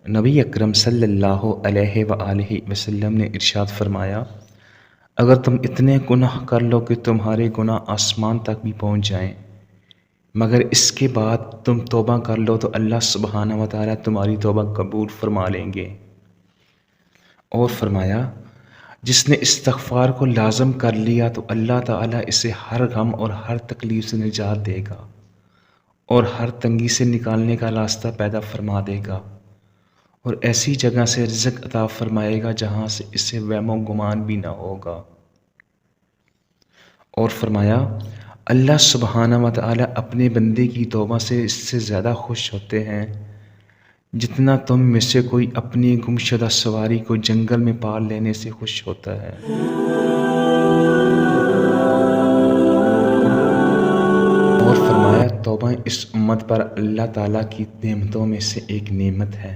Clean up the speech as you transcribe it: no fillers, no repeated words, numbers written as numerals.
نبی اکرم صلی اللہ علیہ وآلہ وسلم نے ارشاد فرمایا، اگر تم اتنے گناہ کر لو کہ تمہارے گناہ آسمان تک بھی پہنچ جائیں، مگر اس کے بعد تم توبہ کر لو تو اللہ سبحانہ و تعالیٰ تمہاری توبہ قبول فرما لیں گے۔ اور فرمایا، جس نے استغفار کو لازم کر لیا تو اللہ تعالیٰ اسے ہر غم اور ہر تکلیف سے نجات دے گا اور ہر تنگی سے نکالنے کا راستہ پیدا فرما دے گا، اور ایسی جگہ سے رزق عطا فرمائے گا جہاں سے اسے وہم و گمان بھی نہ ہوگا۔ اور فرمایا، اللہ سبحانہ و تعالیٰ اپنے بندے کی توبہ سے اس سے زیادہ خوش ہوتے ہیں جتنا تم میں سے کوئی اپنی گمشدہ سواری کو جنگل میں پال لینے سے خوش ہوتا ہے۔ اور فرمایا، توبہ اس امت پر اللہ تعالیٰ کی نعمتوں میں سے ایک نعمت ہے۔